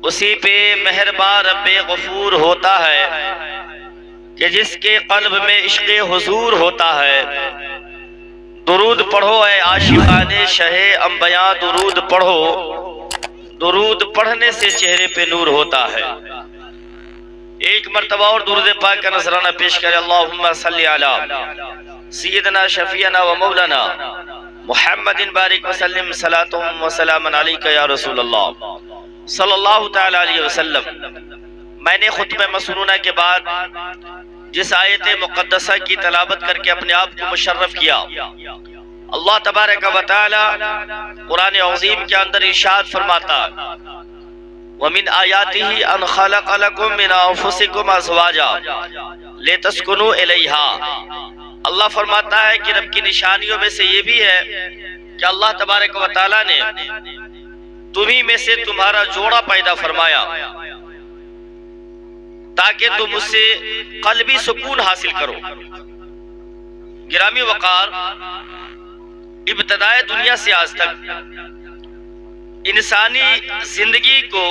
اسی پہ مہربان رب غفور ہوتا ہے کہ جس کے قلب میں عشق حضور ہوتا ہے۔ درود پڑھو اے عاشقان شہ انبیاء، درود پڑھو، درود پڑھنے سے چہرے پہ نور ہوتا ہے۔ ایک مرتبہ اور درود پاک کا نذرانہ پیش کرے۔ اللہم صلی علی سیدنا شفیعنا و مولانا محمد بارک وسلم، صلاۃ و سلام علیک یا رسول اللہ صلی اللہ تعالی علیہ وسلم۔ میں نے خطبہ مسنونہ کے بعد جس آیت مقدسہ کی تلاوت کر کے اپنے آپ کو مشرف کیا، اللہ تبارک و تعالی قرآن عظیم کے اندر ارشاد فرماتا، وَمِنْ آيَاتِهِ أَنْ خَلَقَ لَكُم مِّنْ أَنفُسِكُمْ أَزْوَاجًا لِتَسْكُنُوا إِلَيْهَا۔ اللہ فرماتا ہے کہ رب کی نشانیوں میں سے یہ بھی ہے کہ اللہ تبارک و تعالی نے تمہیں میں سے تمہارا جوڑا پیدا فرمایا تاکہ تم اس سے قلبی سکون حاصل کرو۔ گرامی وقار، ابتدائے دنیا سے آج تک انسانی زندگی کو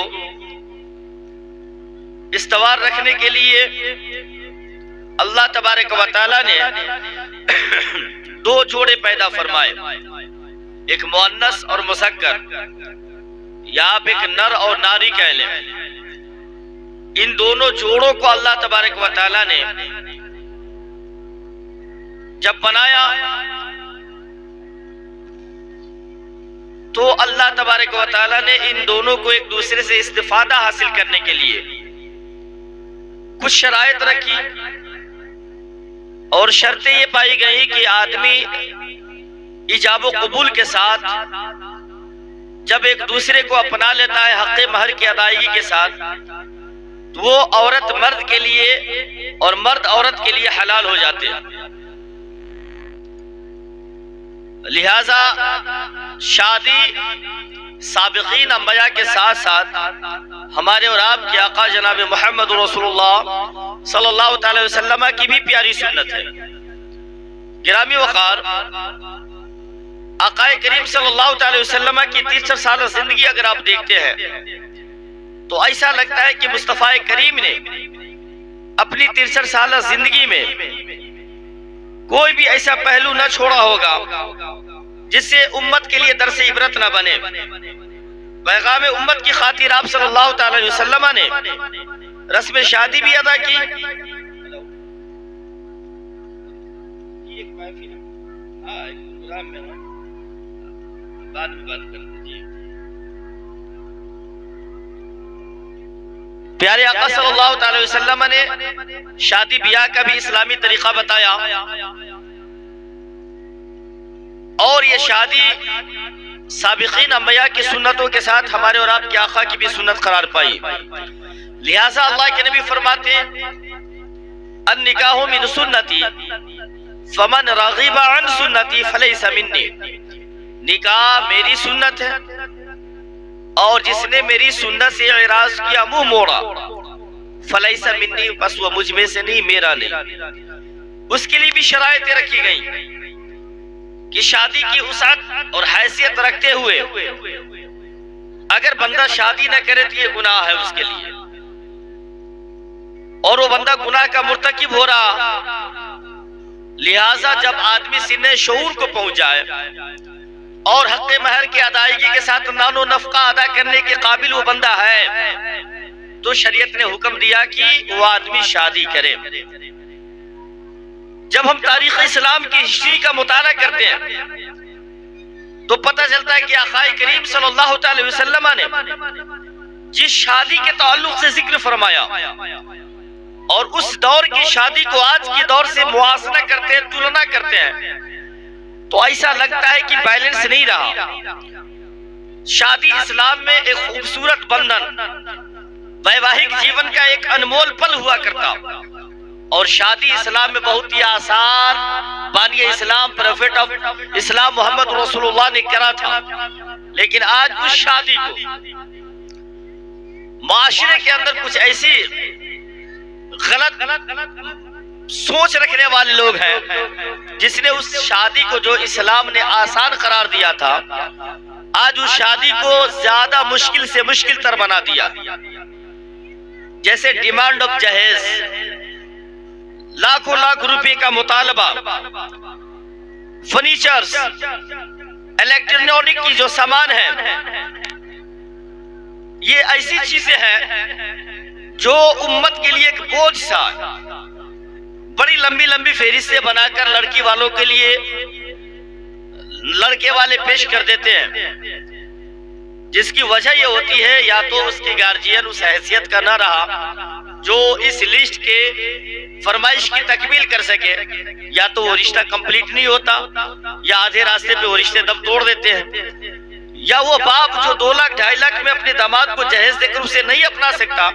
استوار رکھنے کے لیے اللہ تبارک و تعالی نے دو جوڑے پیدا فرمائے، ایک مؤنث اور مذکر، یا آپ ایک نر اور ناری کہہ لیں۔ ان دونوں جوڑوں کو اللہ تبارک و تعالی نے جب بنایا تو اللہ تبارک و تعالی نے ان دونوں کو ایک دوسرے سے استفادہ حاصل کرنے کے لیے کچھ شرائط رکھی، اور شرطیں یہ پائی گئی کہ آدمی ایجاب و قبول کے ساتھ جب ایک دوسرے کو اپنا لیتا ہے حق مہر کی ادائیگی کے ساتھ، تو وہ عورت مرد کے لیے اور مرد عورت کے لیے حلال ہو جاتے ہیں۔ لہذا شادی سابقین انبیاء کے ساتھ ساتھ ہمارے اور آپ کے آقا جناب محمد رسول اللہ صلی اللہ تعالی وسلم کی بھی پیاری سنت ہے۔ گرامی وقار، آقا کریم صلی اللہ تعالی وسلم کی 63 سالہ زندگی اگر آپ دیکھتے ہیں تو ایسا لگتا ہے کہ مصطفیٰ کریم نے اپنی 63 سالہ زندگی میں کوئی بھی ایسا پہلو نہ چھوڑا ہوگا جس سے امت کے لیے درس عبرت نہ بنے۔ پیغام امت کی خاطر آپ صلی اللہ تعالی علیہ وسلم نے رسم شادی بھی ادا کی۔ پیارے آقا صلی اللہ تعالی وسلم نے شادی بیاہ کا بھی اسلامی طریقہ بتایا، اور یہ شادی سابقین انبیاء کی سنتوں کے ساتھ ہمارے اور آپ کے آقا کی بھی سنت قرار پائی۔ لہٰذا اللہ کے نبی فرماتے النکاح من سنتی فمن رغب عن سنتی فلیس منی، نکاح میری سنت ہے اور جس نے میری سنت سے اعراض کیا، منہ موڑا، فلیس منی، بس وہ مجھ میں سے نہیں، میرا نہیں۔ اس کے لیے بھی شرائطیں رکھی گئیں کہ شادی کی وسعت اور حیثیت رکھتے ہوئے اگر بندہ شادی نہ کرے تو یہ گناہ ہے اس کے لیے، اور وہ بندہ گناہ کا مرتکب ہو رہا۔ لہٰذا جب آدمی سن شعور کو پہنچ جائے اور حق مہر کی ادائیگی کے ساتھ نان و نفقہ ادا کرنے کے قابل وہ بندہ ہے تو شریعت نے حکم دیا کہ وہ آدمی شادی کرے۔ جب ہم تاریخ اسلام کی ہسٹری کا مطالعہ کرتے ہیں تو پتہ چلتا ہے کہ آقا کریم صلی اللہ تعالی وسلم نے جس شادی کے تعلق سے ذکر فرمایا اور اس دور کی شادی کو آج کی دور سے موازنہ کرتے ہیں، تلنا کرتے ہیں، تو ایسا لگتا ہے کہ بیلنس نہیں رہا۔ شادی اسلام میں ایک خوبصورت بندھن، ویواہک جیون کا ایک انمول پل ہوا کرتا، اور شادی اسلام میں بہت ہی آسان بانی اسلام پروفیٹ آف اسلام محمد رسول اللہ نے کرا تھا۔ لیکن آج اس شادی کو معاشرے کے اندر کچھ ایسی غلط سوچ رکھنے والے لوگ ہیں جس نے اس شادی کو جو اسلام نے آسان قرار دیا تھا آج اس شادی کو زیادہ مشکل سے مشکل تر بنا دیا. جیسے ڈیمانڈ آف جہیز، لاکھوں لاکھ روپے کا مطالبہ، فرنیچرز، الیکٹرانک کی جو سامان ہے، یہ ایسی چیزیں ہیں جو امت کے لیے ایک بوجھ سا، بڑی لمبی لمبی فہرستیں بنا کر لڑکی والوں کے لیے لڑکے والے پیش کر دیتے ہیں، جس کی وجہ یہ ہوتی ہے یا تو اس کے گارجین اس حیثیت کا نہ رہا جو اس لسٹ کے فرمائش کی تکمیل کر سکے، یا تو وہ رشتہ کمپلیٹ نہیں ہوتا، یا آدھے راستے پہ وہ رشتے دم توڑ دیتے ہیں، یا وہ باپ جو 2 لاکھ 2.5 لاکھ میں اپنے داماد کو جہیز دے کر اسے نہیں اپنا سکتا،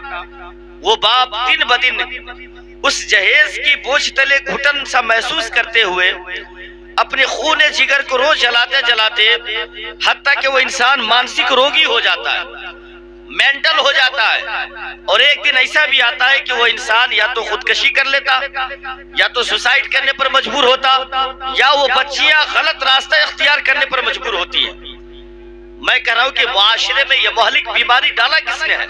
وہ باپ دن بدن اس جہیز کی بوجھ تلے گھٹن سا محسوس کرتے ہوئے اپنے خون جگر کو روز جلاتے جلاتے حتیٰ کہ وہ انسان مانسک روگی ہو جاتا ہے، مینٹل ہو جاتا ہے، اور ایک دن ایسا بھی آتا ہے کہ وہ انسان یا تو خودکشی کر لیتا، یا تو سوسائڈ کرنے پر مجبور ہوتا، یا وہ بچیاں غلط راستہ اختیار کرنے پر مجبور ہوتی ہیں. میں کہہ رہا ہوں کہ معاشرے میں یہ مہلک بیماری ڈالا کس نے ہے؟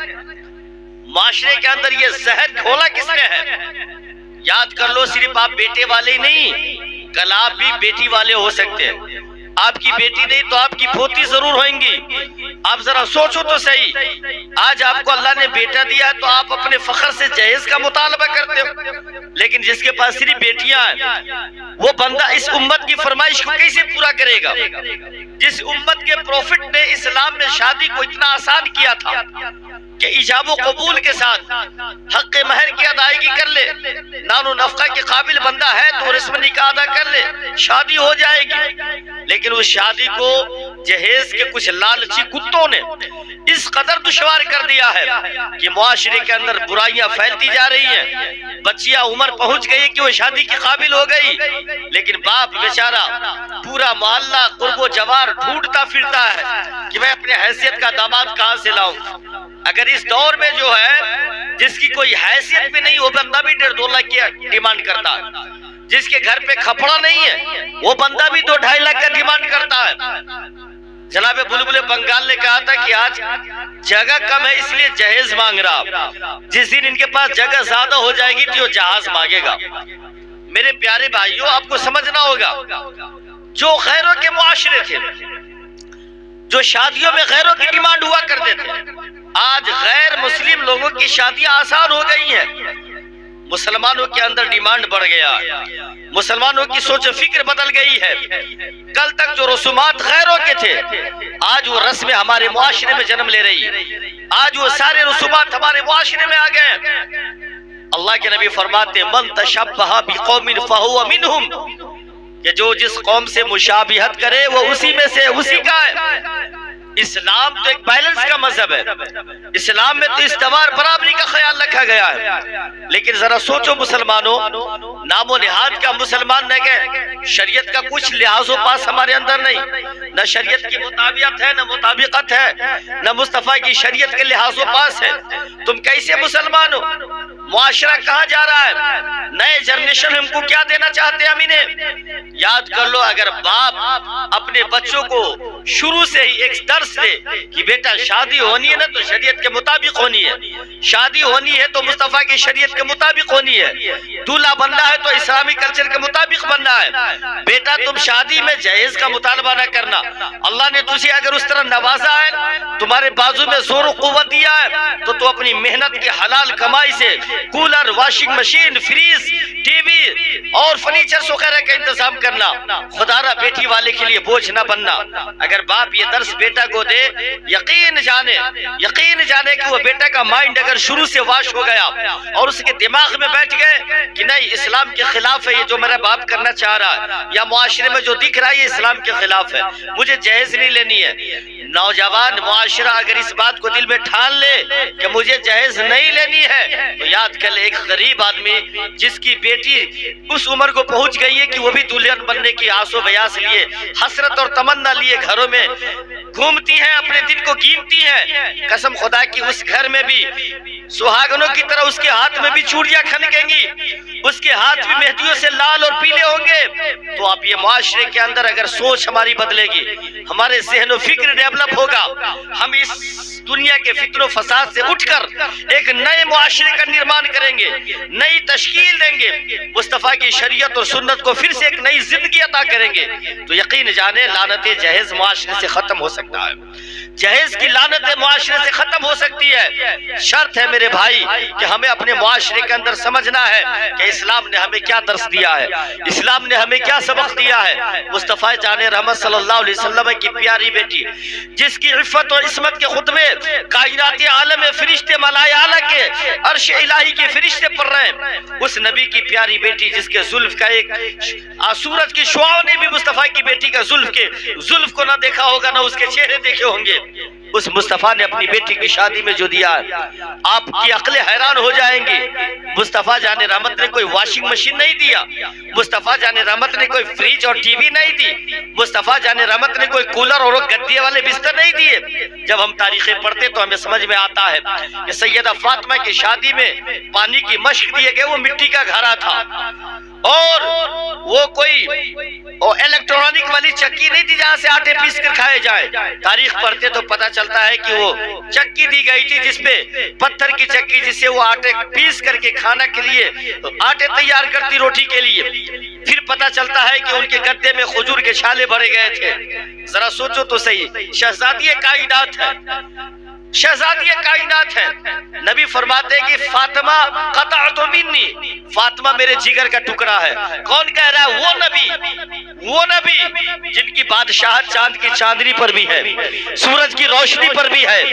معاشرے کے اندر یہ زہر گھولا کس نے ہے؟ یاد کر لو، صرف آپ بیٹے والے ہی نہیں، کل آپ بھی بیٹی والے ہو سکتے ہیں. آپ کی بیٹی نہیں تو آپ کی پوتی ضرور ہوئیں گی. آپ ذرا سوچو تو صحیح، آج آپ کو اللہ نے بیٹا دیا ہے تو آپ اپنے فخر سے جہیز کا مطالبہ کرتے ہو، لیکن جس کے پاس صرف بیٹیاں ہیں وہ بندہ اس امت کی فرمائش کو کیسے پورا کرے گا؟ جس امت کے پروفٹ نے اسلام میں شادی کو اتنا آسان کیا تھا کہ ایجاب و قبول کے ساتھ حق مہر کی ادائیگی کر لے، نان و نفقہ کے قابل بندہ ہے تو رسم نکاح ادا کر لے، شادی ہو جائے گی. لیکن اس شادی کو جہیز کے کچھ لالچی کتوں نے اس قدر دشوار کر دیا ہے کہ معاشرے کے اندر برائیاں پھیلتی جا رہی ہیں. بچیاں عمر پہنچ گئی کہ وہ شادی کے قابل ہو گئی، لیکن باپ بیچارہ پورا محلہ قرب و جوار ڈھونڈتا پھرتا ہے کہ میں اپنے حیثیت کا داماد کہاں سے لاؤں. اگر اس دور میں جو ہے جس کی کوئی حیثیت بھی نہیں، وہ بندہ بھی 1.5-2 لاکھ کی ڈیمانڈ کرتا ہے. جس کے گھر پہ کھپڑا نہیں ہے وہ بندہ بھی 2-2.5 لاکھ کا ڈیمانڈ کرتا ہے. جناب بلبل بنگال نے کہا تھا کہ آج جگہ کم ہے اس لیے جہیز مانگ رہا، جس دن ان کے پاس جگہ زیادہ ہو جائے گی تو وہ جہاز مانگے گا. میرے پیارے بھائیوں، آپ کو سمجھنا ہوگا، جو غیروں کے معاشرے تھے، جو شادیوں میں غیروں کی ڈیمانڈ ہوا کرتے تھے، آج غیر مسلم لوگوں کی شادیاں آسان ہو گئی ہیں. مسلمانوں کے اندر ڈیمانڈ بڑھ گیا، مسلمانوں کی سوچ و فکر بدل گئی ہے. کل تک جو رسومات غیروں کے تھے، آج وہ رسمیں ہمارے معاشرے میں جنم لے رہی ہے. آج وہ سارے رسومات ہمارے معاشرے میں آ گئے. اللہ کے نبی فرماتے من تشبہ بقوم فہو منہم، کہ جو جس قوم سے مشابہت کرے وہ اسی میں سے اسی کا ہے. اسلام تو ایک بیلنس کا مذہب ہے، اسلام میں تو استوار برابری کا خیال رکھا گیا ہے. لیکن ذرا سوچو مسلمانوں، نام و نہاد کا مسلمان نہ گئے، شریعت کا کچھ لحاظ و پاس ہمارے اندر نہیں، نہ شریعت کی مطابقت ہے، نہ مطابقت ہے، نہ مصطفیٰ کی شریعت کے لحاظ و پاس ہے. تم کیسے مسلمان ہو؟ معاشرہ کہاں جا رہا ہے؟ نئے جنریشن ہم کو کیا دینا چاہتے ہیں؟ ہم انہیں یاد کر لو، اگر باپ اپنے بچوں کو شروع سے ہی ایک درس دے کہ بیٹا شادی ہونی ہے نا تو شریعت کے مطابق ہونی ہے، شادی ہونی ہے تو مصطفیٰ کی شریعت کے مطابق ہونی ہے، دولہا بننا ہے تو اسلامی کلچر کے مطابق بننا ہے. بیٹا تم شادی میں جہیز کا مطالبہ نہ کرنا. اللہ نے تجھے اگر اس طرح نوازا ہے، تمہارے بازو میں زور و قوت دیا ہے، تو تو اپنی محنت کی حلال کمائی سے cooler, washing machine, fridge, T V اور فرنیچر وغیرہ کا انتظام کرنا. خدا را بیٹی والے کے لیے بوجھ نہ بننا. اگر باپ یہ درس بیٹا کو دے، یقین جانے کہ وہ بیٹا کا مائنڈ اگر شروع سے واش ہو گیا اور اس کے دماغ میں بیٹھ گئے کہ نہیں اسلام کے خلاف ہے یہ جو میرا باپ کرنا چاہ رہا ہے، یا معاشرے میں جو دکھ رہا ہے یہ اسلام کے خلاف ہے، مجھے جہیز نہیں لینی ہے. نوجوان معاشرہ اگر اس بات کو دل میں ٹھان لے کہ مجھے جہیز نہیں لینی ہے، تو یاد کر لے ایک غریب آدمی جس کی بیٹی اس عمر کو پہنچ گئی ہے کہ وہ بھی دلہن بننے کی آس و بیاس لیے، حسرت اور تمنا لیے گھروں میں گھومتی ہیں، اپنے دن کو گینتی ہیں، قسم خدا کی اس گھر میں بھی سہاگنوں کی طرح اس کے ہاتھ میں بھی چوڑیاں کھنکیں گی، اس کے ہاتھ بھی مہندیوں سے لال اور پیلے ہوں گے. تو آپ یہ معاشرے کے اندر اگر سوچ ہماری بدلے گی، ہمارے ذہن و فکر ڈیولپ ڈیولپ ہوگا، ہم اس دنیا کے فتن و فساد سے اٹھ کر ایک نئے معاشرے کا نرمان کریں گے، نئی تشکیل دیں گے، مصطفیٰ کی شریعت اور سنت کو پھر سے ایک نئی زندگی عطا کریں گے، تو یقین جانے لعنت جہیز معاشرے سے ختم ہو سکتا ہے، جہیز کی لعنت معاشرے سے ختم ہو سکتی ہے۔ شرط ہے میرے بھائی کہ ہمیں اپنے معاشرے کے اندر سمجھنا ہے کہ اسلام نے ہمیں کیا درس دیا ہے، اسلام نے ہمیں کیا سبق دیا ہے۔ مصطفیٰ جان رحمت صلی اللہ علیہ وسلم کی پیاری بیٹی، جس کی عفت اور عصمت کے خطبے کائنات عالم فرشتے ملائے اعلیٰ کے عرش الہی کے فرشتے پڑھ رہے ہیں، اس نبی کی پیاری بیٹی جس کے زلف کا ایک سورج کی شعاؤں نے بھی مصطفیٰ کی بیٹی کا زلف کو نہ دیکھا ہوگا، نہ اس کے چہرے دیکھے ہوں گے، اس مصطفیٰ نے اپنی بیٹی کی شادی میں جو دیا ہے آپ کی عقلیں حیران ہو جائیں گی۔ مصطفیٰ جان رحمت نے کوئی واشنگ مشین نہیں دیا، مصطفیٰ جان رحمت نے کوئی فریج اور ٹی وی نہیں دی، مصطفیٰ جان رحمت نے کوئی کولر اور گدے والے بستر نہیں دیے۔ جب ہم تاریخیں پڑھتے تو ہمیں سمجھ میں آتا ہے کہ سیدہ فاطمہ کی شادی میں پانی کی مشق دیے گئے، وہ مٹی کا گھڑا تھا، اور وہ کوئی الیکٹرانک والی چکی نہیں تھی جہاں سے آٹے پیس کر کھائے جائے۔ تاریخ پڑھتے تو پتہ چلتا ہے کہ وہ چکی دی گئی تھی جس پہ پتھر کی چکی، جس سے وہ آٹے پیس کر کے کھانا کے لیے آٹے تیار کرتی روٹی کے لیے۔ پھر پتہ چلتا ہے کہ ان کے گدے میں کھجور کے چھالے بھرے گئے تھے۔ ذرا سوچو تو صحیح، شہزادی کائنات ہے، شہزادی کائنات ہے۔ نبی فرماتے ہیں کہ فاطمہ قطعت منی، فاطمہ میرے جگر کا ٹکڑا ہے۔ کون کہہ رہا ہے؟ وہ نبی جن کی بادشاہت چاند کی چاندنی پر بھی ہے، سورج کی روشنی پر بھی ہے،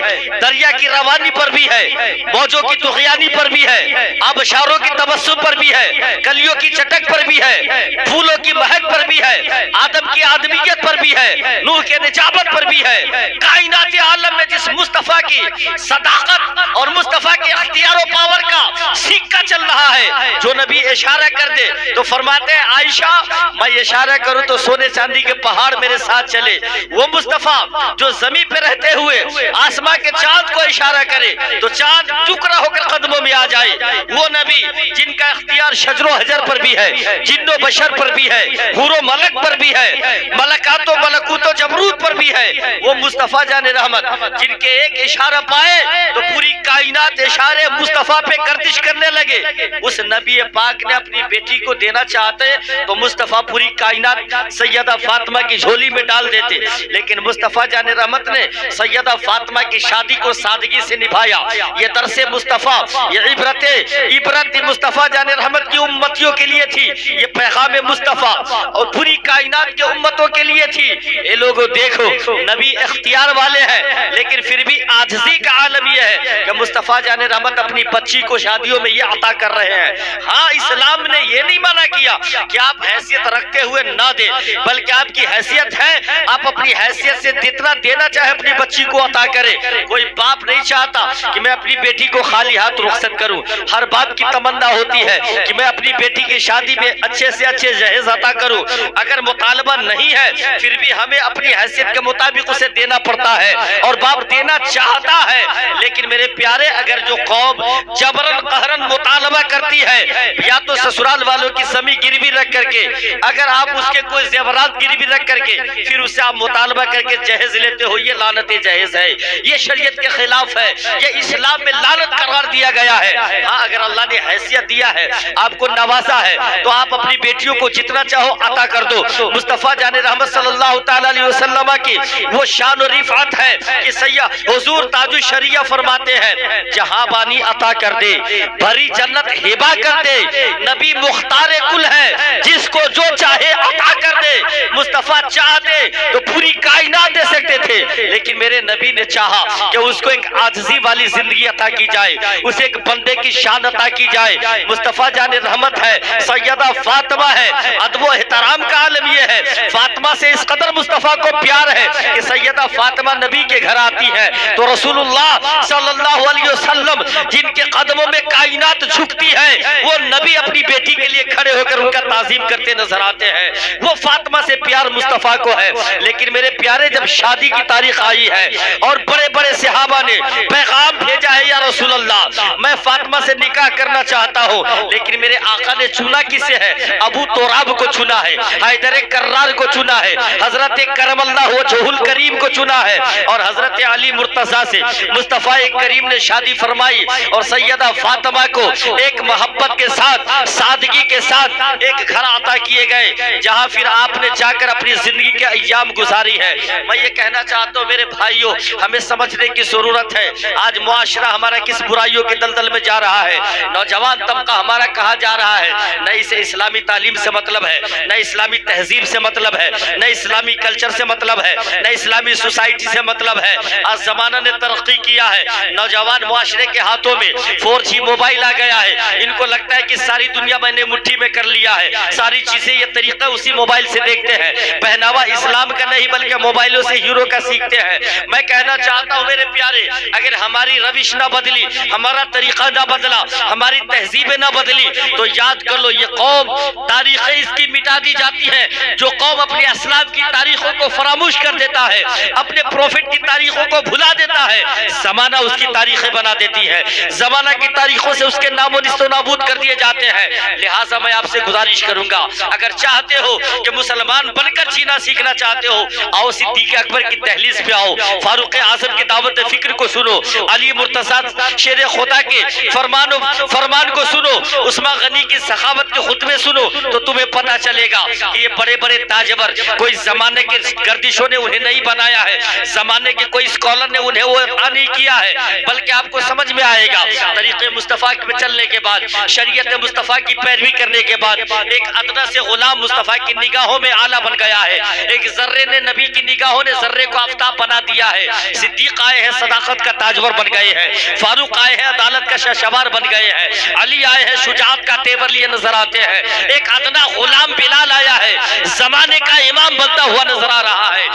دریا کی روانی پر بھی ہے، موجوں کی طغیانی پر بھی ہے، آبشاروں کی تبسم پر بھی ہے، کلیوں کی چٹک پر بھی ہے، پھولوں کی مہک پر بھی ہے، آدم کی آدمیت پر بھی ہے، نوح کے نجابت پر بھی ہے۔ کائنات عالم میں جس مصطفیٰ کی صداقت اور مصطفیٰ کے اختیار و پاور کا سکہ چل رہا ہے، جو نبی اشارہ کر دے تو فرماتے ہیں عائشہ میں اشارہ کروں تو سونے چاندی کے پہاڑ میرے ساتھ چلے۔ وہ مصطفیٰ جو زمین پہ رہتے ہوئے آسمان کے چاند کو اشارہ کرے تو چاند ٹکڑا ہو کر قدموں میں آ جائے۔ وہ نبی جن کا اختیار شجر و حجر پر بھی ہے، جن و بشر پر بھی ہے، حور و ملک پر بھی ہے، ملکات و ملکوت و جبروت پر بھی ہے، وہ مصطفیٰ جان رحمت جن کے ایک اشارہ پائے تو پوری کائنات اشارے مصطفیٰ پہ گردش کرنے لگے۔ اس نبی پاک نے اپنی بیٹی کو دینا چاہتے تو مصطفیٰ پوری کائنات سیدہ فاطمہ کی جھولی میں ڈال دیتے، لیکن مصطفیٰ جان رحمت نے سیدہ فاطمہ کی شادی کو سادگی سے نبھایا۔ یہ درس مصطفیٰ، یہ عبرت مصطفیٰ جان رحمت کی امتیوں کے لیے تھی، یہ پیغام مصطفیٰ اور پوری کائنات کے امتوں کے لیے تھی۔ اے لوگوں دیکھو، نبی اختیار والے ہیں لیکن پھر بھی عاجزی کا عالم یہ ہے کہ مصطفیٰ جان رحمت اپنی بچی کو شادیوں میں یہ عطا کر رہے ہیں۔ ہاں، اسلام نے یہ نہیں منع کیا کہ آپ حیثیت رکھتے ہوئے نہ دیں، بلکہ آپ کی حیثیت ہے، آپ اپنی حیثیت سے جتنا دینا چاہے اپنی بچی کو عطا کریں۔ کوئی باپ نہیں چاہتا کہ میں اپنی بیٹی کو خالی ہاتھ رخصت کروں، ہر باپ کی تمنا ہوتی ہے کہ میں اپنی بیٹی کی شادی میں اچھے سے اچھے جہیز عطا کروں۔ اگر مطالبہ نہیں ہے پھر بھی ہمیں اپنی حیثیت کے مطابق اسے دینا پڑتا ہے، اور باپ دینا چاہتا ہے۔ لیکن میرے پیارے، اگر جو قوم جبرن قہرن مطالبہ کرتی ہے، یا تو سسرال والوں کی زمین گروی رکھ کر کے، اگر آپ اس کے کوئی زیورات گروی رکھ کر کے پھر اس سے آپ مطالبہ کر کے جہیز لیتے ہو، یہ لعنت جہیز ہے، یہ شریعت کے خلاف ہے، یہ اسلام میں لعنت قرار دیا گیا ہے۔ ہاں، اگر اللہ نے حیثیت دیا ہے، آپ کو نوازا ہے، تو آپ اپنی بیٹیوں کو جتنا چاہو عطا کر دو۔ مصطفیٰ جان رحمت صلی اللہ تعالی علیہ وسلم کی وہ شان و رفعت ہے کہ سیدہ حضور تاج الشریعہ فرماتے ہیں جہاں بانی عطا کر دے، بھری جنت ہبا کر دے، نبی مختار کل ہے، جس کو جو چاہے عطا کر دے۔ مصطفیٰ چاہتے تو پوری کائنات دے سکتے تھے، لیکن میرے نبی نے چاہا کہ اس کو ایک عاجزی والی زندگی عطا کی جائے، اسے ایک بندے کی شان عطا کی جائے۔ مصطفیٰ جان رحمت ہے، سیدہ فاطمہ ہے، ادب و احترام کا عالم یہ ہے، فاطمہ سے اس قدر مصطفیٰ کو پیار ہے کہ سیدہ فاطمہ نبی کے گھر آتی ہے تو رسول اللہ صلی اللہ علیہ وسلم جن کے قدموں میں کائنات جھکتی ہے، وہ نبی اپنی بیٹی کے لیے کھڑے ہو کر ان کا تعظیم کرتے نظر آتے ہیں۔ وہ فاطمہ سے پیار مصطفیٰ کو ہے۔ لیکن میرے پیارے، جب شادی کی تاریخ آئی ہے اور بڑے بڑے صحابہ نے پیغام بھیجا ہے یا رسول رسول اللہ میں فاطمہ سے نکاح کرنا چاہتا ہوں، لیکن میرے آقا نے چنا کسے ہے؟ ابو تراب کو چنا ہے، حیدر کرار کو چنا ہے، حضرت کرم اللہ وجہہ الکریم کو چنا ہے، اور حضرت علی مرتضیٰ سے مصطفیٰ کریم نے شادی فرمائی، اور سیدہ فاطمہ کو ایک محبت کے ساتھ، سادگی کے ساتھ ایک گھر عطا کیے گئے، جہاں پھر آپ نے جا کر اپنی زندگی کے ایام گزاری ہے۔ میں یہ کہنا چاہتا ہوں میرے بھائیوں، ہمیں سمجھنے کی ضرورت ہے آج معاشرہ ہمارا کس برائیوں کے دلدل میں جا رہا ہے، نوجوان طبقہ ہمارا کہاں جا رہا ہے، نہ اسے اسلامی تعلیم سے مطلب ہے، نہ اسلامی تہذیب سے مطلب ہے، نہ اسلامی کلچر سے مطلب ہے، نہ اسلامی سوسائٹی سے مطلب ہے۔ آج زمانہ نے ترقی کیا ہے، نوجوان معاشرے کے ہاتھوں میں 4G موبائل آ گیا ہے، ان کو لگتا ہے کہ ساری دنیا میں نے مٹھی میں کر لیا ہے، ساری چیزیں یہ طریقہ اسی موبائل سے دیکھتے ہیں، پہناوا اسلام کا نہیں بلکہ موبائلوں سے ہیرو کا سیکھتے ہیں۔ میں کہنا چاہتا ہوں میرے پیارے، اگر ہماری روش نہ بدلی، ہمارا طریقہ نہ بدلا، ہماری تہذیبیں نہ بدلی، تو یاد کر لو یہ قوم تاریخیں اس کی مٹا دی جاتی ہے۔ جو قوم اپنے اسلاف کی تاریخوں کو فراموش کر دیتا ہے، اپنے پروفٹ کی تاریخوں کو بھلا دیتا ہے، زمانہ اس کی تاریخیں بنا دیتی ہے، زمانہ کی تاریخوں سے اس کے نام و نست و نابود کر دیے جاتے ہیں۔ لہٰذا میں آپ سے گزارش کروں گا، اگر چاہتے ہو کہ مسلمان بن کر جینا سیکھنا چاہتے ہو، آؤ صدیق اکبر کی دہلیز پہ آؤ، فاروق اعظم کی دعوت فکر کو سنو، علی مرتضیٰ شیر خدا کے فرمان کو سنو، عثمان غنی کی سخاوت کے خطبے سنو، تو تمہیں پتا چلے گا کہ یہ بڑے بڑے تاجور کوئی زمانے کے گردشوں نے انہیں نہیں بنایا ہے، زمانے کے کوئی اسکالر نے انہیں وہ نہیں کیا ہے، بلکہ آپ کو سمجھ میں آئے گا طریقے مصطفیٰ میں چلنے کے بعد، شریعت مصطفیٰ کی پیروی کرنے کے بعد، ایک ادنا سے غلام مصطفیٰ کی نگاہوں میں آلہ بن گیا ہے، ایک ذرے نے نبی کی نگاہوں نے ذرے کو آفتاب بنا دیا ہے، صدیق آئے ہیں صداقت کا تاجور بن گئے ہیں، فاروق آئے ہیں عدالت کا شہسوار بن گئے ہیں، علی آئے ہیں شجاعت کا تیور لیے نظر آتے ہیں، ایک ادنا غلام بلال آیا ہے زمانے کا امام بنتا ہوا نظر آ رہا ہے۔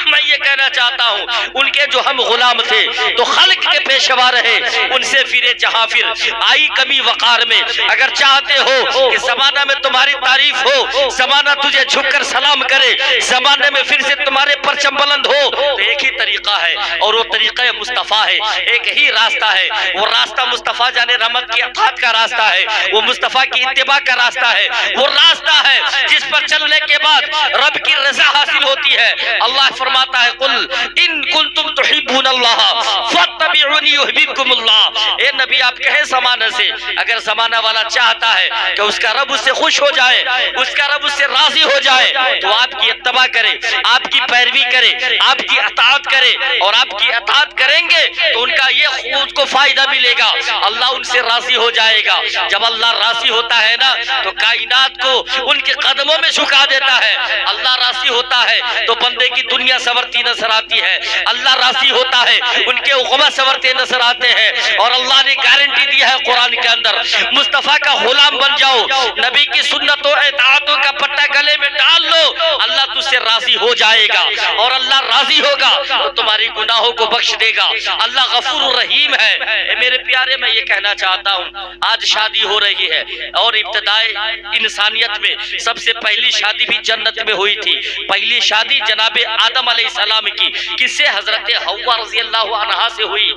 میں یہ کہنا چاہتا ہوں ان کے جو ہم غلام تھے تو خلق کے پیشوا رہے، ان سے پھرے جہاں پھر آئی کمی وقار میں۔ اگر چاہتے ہو کہ زمانہ میں تمہاری تعریف ہو، زمانہ تجھے جھک کر سلام کرے، زمانے میں پھر سے تمہارے پرچم بلند ہو، تو ایک ہی طریقہ ہے اور وہ طریقہ مصطفیٰ ہے، ایک ہی راستہ ہے، وہ راستہ مصطفیٰ جان رحمت کی اطاعت کا راستہ ہے، وہ مصطفیٰ کی اتباع کا راستہ ہے، وہ راستہ ہے جس پر چلنے کے بعد رب کی رضا حاصل ہوتی ہے۔ اللہ فرماتا ہے قل ان کنتم تحبون اللہ فاتبعونی یحببکم اللہ۔ اے نبی آپ کہیں زمانہ سے، اگر زمانہ والا چاہتا ہے کہ اس کا رب اس سے خوش ہو جائے، اس کا رب اس سے راضی ہو جائے، تو آپ کی اتباع کرے، آپ کی پیروی کرے، آپ کی اطاعت کرے، اور آپ کی اطاعت کریں گے تو ان کا یہ خود کو فائدہ ملے گا، اللہ ان سے راضی ہو جائے گا۔ جب اللہ راضی ہوتا ہے نا تو کائنات کو ان کے قدموں میں جھکا دیتا ہے، اللہ راضی ہوتا ہے تو بندے کی دنیا سنورتی نظر آتی ہے، اللہ راضی ہوتا ہے ان کے عقبہ سنورتے نظر آتے ہیں، اور اللہ نے گارنٹی دی ہے قرآن کے اندر مصطفیٰ کا غلام بن جاؤ، نبی کی سنتوں اطاعتوں کا پٹا گلے میں ڈال لو، اللہ تجھ سے راضی ہو جائے گا، اور اللہ راضی ہوگا تو تمہاری گناہوں کو بخش دے گا۔ اللہ غفور الرحیم ہے۔ اے میرے پیارے میں یہ کہنا چاہتا ہوں آج شادی ہو رہی ہے، اور ابتدائے انسانیت میں سب سے پہلی شادی بھی جنت میں ہوئی تھی، پہلی شادی جناب آدم علیہ السلام کی، کس سے؟ حضرت حوا رضی اللہ عنہا سے ہوئی۔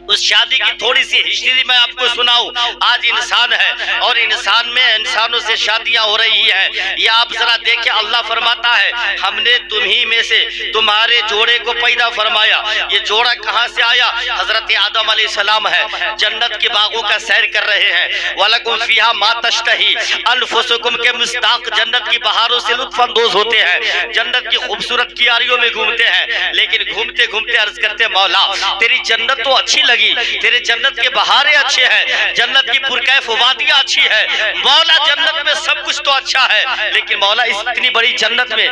اس شادی کی تھوڑی سی ہسٹری میں آپ کو سناؤں۔ آج انسان ہے اور انسان میں انسانوں سے شادیاں ہو رہی ہیں، یہ آپ ذرا دیکھیں، اللہ فرماتا ہے ہم نے تمہیں میں سے تمہارے جوڑے کو پیدا فرمایا۔ یہ جوڑا کہاں سے آیا؟ حضرت آدم علیہ السلام ہے، جنت کے باغوں کا سیر کر رہے ہیں، وَلَكُمْ فِيهَا مَا تَشْتَهِي أَنفُسُكُمْ کے مصداق جنت کی بہاروں سے لطف اندوز ہوتے ہیں، جنت کی خوبصورت کیاریوں میں گھومتے ہیں، لیکن گھومتے گھومتے عرض کرتے مولا تیری جنت تو اچھی لگی، تیرے جنت کے بہاریں اچھے ہیں، جنت کی پرکیف وادیاں اچھی ہیں، مولا جنت میں سب کچھ تو اچھا ہے، لیکن مولا اس اتنی بڑی جنت میں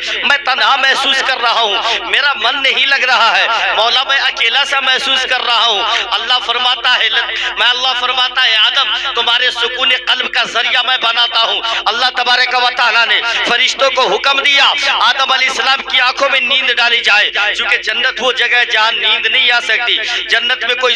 تنہا محسوس کر رہا ہوں، میرا من نہیں لگ رہا ہے، مولا میں اکیلا سا محسوس کر رہا ہوں۔ اللہ فرماتا ہے آدم تمہارے سکون قلب کا ذریعہ میں بناتا ہوں۔ اللہ تبارک و تعالیٰ نے فرشتوں کو حکم دیا آدم علیہ السلام کی آنکھوں میں نیند ڈالی جائے، چونکہ جنت وہ جگہ جہاں نیند نہیں آ سکتی، جنت میں کوئی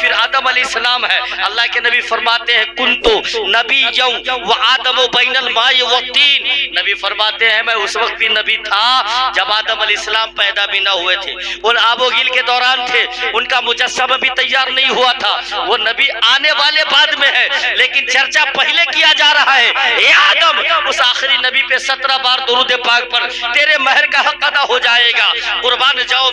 پھر آدم علیہ السلام ہے. اللہ کے نبی فرماتے ہیں کنتو نبی و آدم و بین الماء والطین. نبی فرماتے ہیں میں اس وقت بھی نبی تھا جب آدم علیہ السلام پیدا بھی نہ ہوئے تھے. ان آب و گل کے دوران تھے, ان کا مجسمہ بھی تیار نہیں ہوا تھا. وہ نبی آنے والے بعد میں ہے, لیکن چرچا پہلے کیا جا رہا ہے. اے آدم, اس آخری نبی پہ 17 بار درود پاک پر تیرے مہر کا حق ادا ہو جائے گا. قربان جاؤ